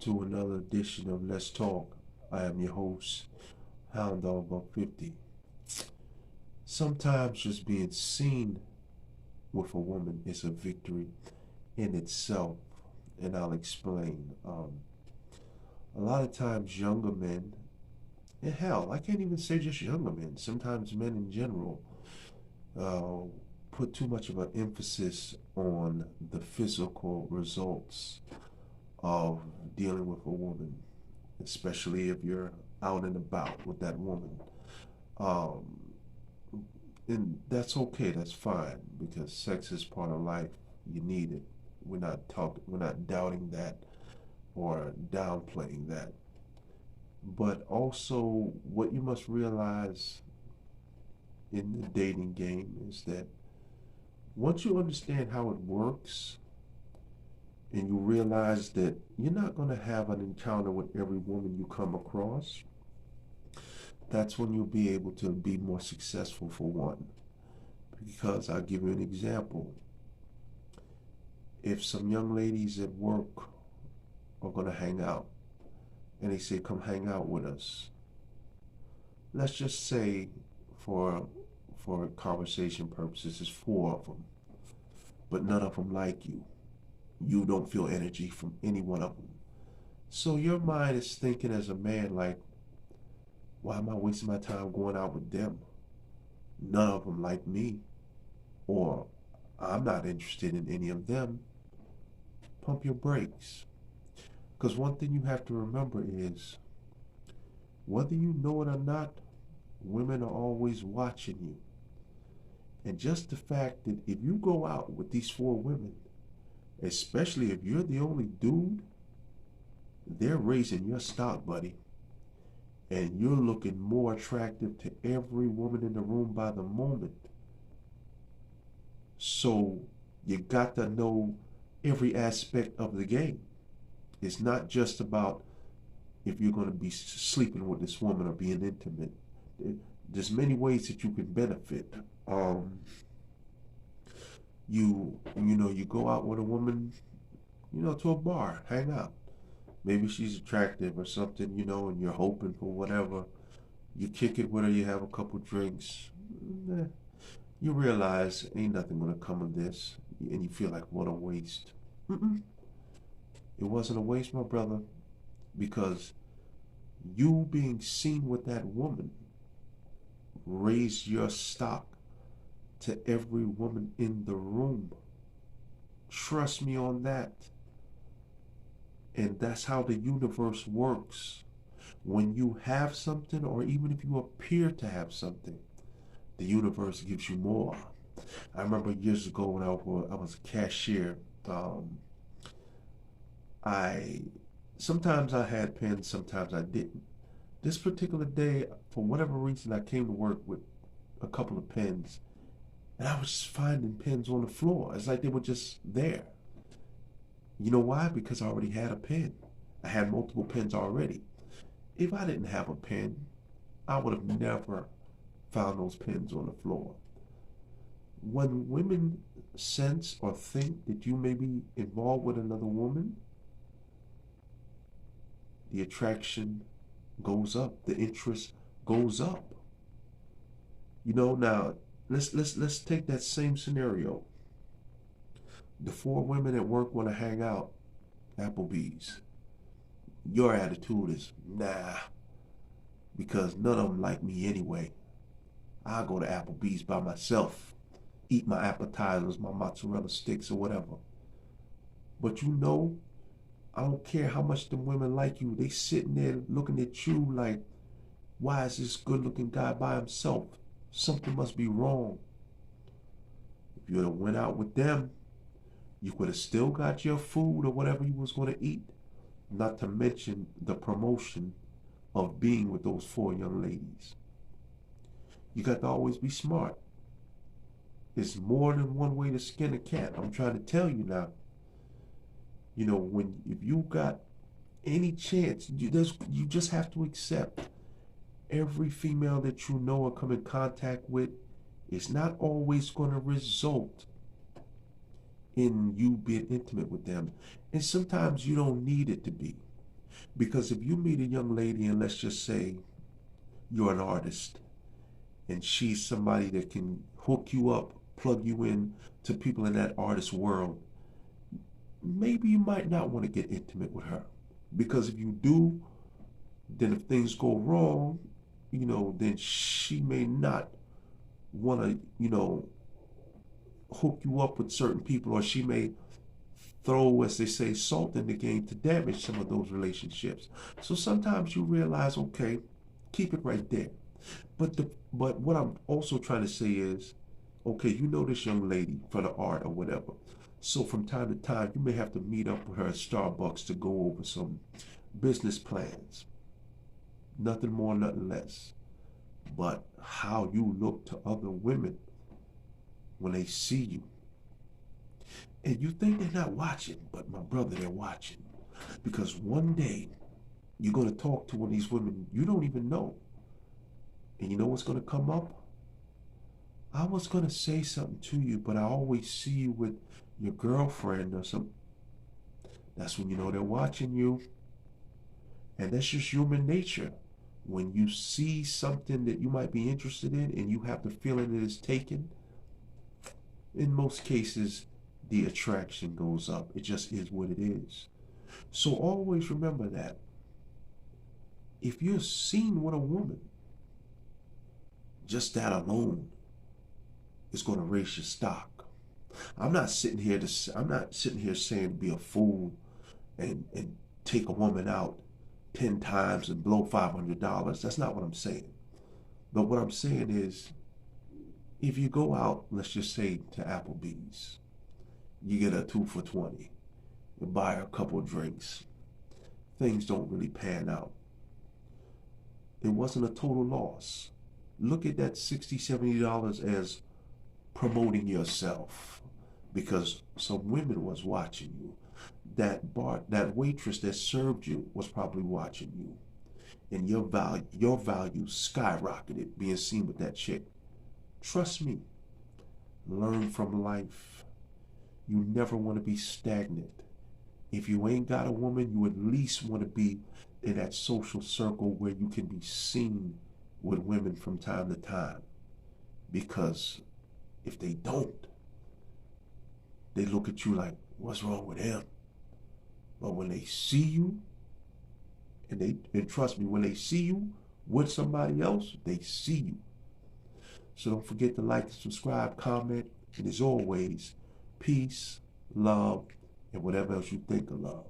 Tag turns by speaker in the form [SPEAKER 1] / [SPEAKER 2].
[SPEAKER 1] to another edition of Let's Talk. I am your host, Hound Dog Buck 50. Sometimes just being seen with a woman is a victory in itself, and I'll explain. A lot of times, younger men, and hell, I can't even say just younger men, sometimes men in general, uh, put too much of an emphasis on the physical results of dealing with a woman, especially if you're out and about with that woman. Um, and that's okay, that's fine, because sex is part of life. You need it. We're not doubting that or downplaying that. But also what you must realize in the dating game is that once you understand how it works and you realize that you're not going to have an encounter with every woman you come across, that's when you'll be able to be more successful for one. Because I'll give you an example. If some young ladies at work are going to hang out and they say, come hang out with us, let's just say for conversation purposes, it's four of them, but none of them like you. You don't feel energy from any one of them. So your mind is thinking as a man, like, why am I wasting my time going out with them? None of them like me, or I'm not interested in any of them. Pump your brakes. Because one thing you have to remember is, whether you know it or not, women are always watching you. And just the fact that if you go out with these four women, especially if you're the only dude, they're raising your stock, buddy. And you're looking more attractive to every woman in the room by the moment. So you got to know every aspect of the game. It's not just about if you're going to be sleeping with this woman or being intimate. There's many ways that you can benefit. You go out with a woman, to a bar, hang out. Maybe she's attractive or something, and you're hoping for whatever. You kick it with her, you have a couple drinks. eh, You realize ain't nothing gonna come of this, and you feel like what a waste. Mm-mm. It wasn't a waste, my brother, because you being seen with that woman raised your stock to every woman in the room. Trust me on that. And that's how the universe works. When you have something, or even if you appear to have something, the universe gives you more. I remember years ago when I was a cashier. I Sometimes I had pens, sometimes I didn't. This particular day, for whatever reason, I came to work with a couple of pens, and I was just finding pens on the floor. It's like they were just there. You know why? Because I already had a pen. I had multiple pens already. If I didn't have a pen, I would have never found those pens on the floor. When women sense or think that you may be involved with another woman, the attraction goes up, the interest goes up. Now let's take that same scenario. The four women at work want to hang out, Applebee's. Your attitude is nah, because none of them like me anyway. I'll go to Applebee's by myself, eat my appetizers, my mozzarella sticks, or whatever. But I don't care how much the women like you. They sitting there looking at you like, why is this good looking guy by himself? Something must be wrong. If you would have went out with them, you could have still got your food or whatever you was going to eat. Not to mention the promotion of being with those four young ladies. You got to always be smart. There's more than one way to skin a cat. I'm trying to tell you now. If you got any chance, you just have to accept every female that you know or come in contact with is not always going to result in you being intimate with them. And sometimes you don't need it to be. Because if you meet a young lady and let's just say you're an artist and she's somebody that can hook you up, plug you in to people in that artist world, maybe you might not want to get intimate with her. Because if you do, then if things go wrong, then she may not want to, hook you up with certain people, or she may throw, as they say, salt in the game to damage some of those relationships. So sometimes you realize, okay, keep it right there. But what I'm also trying to say is, okay, you know this young lady for the art or whatever. So from time to time, you may have to meet up with her at Starbucks to go over some business plans. Nothing more, nothing less. But how you look to other women when they see you. And you think they're not watching, but my brother, they're watching. Because one day, you're going to talk to one of these women you don't even know. And you know what's going to come up? I was going to say something to you, but I always see you with your girlfriend or something. That's when you know they're watching you. And that's just human nature. When you see something that you might be interested in and you have the feeling that it's taken, in most cases, the attraction goes up. It just is what it is. So always remember that. If you're seen with a woman, just that alone is going to raise your stock. I'm not sitting here saying to be a fool and take a woman out 10 times and blow $500. That's not what I'm saying. But what I'm saying is, if you go out, let's just say to Applebee's, you get a 2 for 20, you buy a couple of drinks, things don't really pan out. It wasn't a total loss. Look at that $60, $70 as promoting yourself, because some women was watching you. That waitress that served you was probably watching you, and your value skyrocketed being seen with that chick. Trust me. Learn from life. You never want to be stagnant. If you ain't got a woman, you at least want to be in that social circle where you can be seen with women from time to time. Because if they don't, they look at you like, what's wrong with him? But when they see you, and trust me, when they see you with somebody else, they see you. So don't forget to like, subscribe, comment, and as always, peace, love, and whatever else you think of love.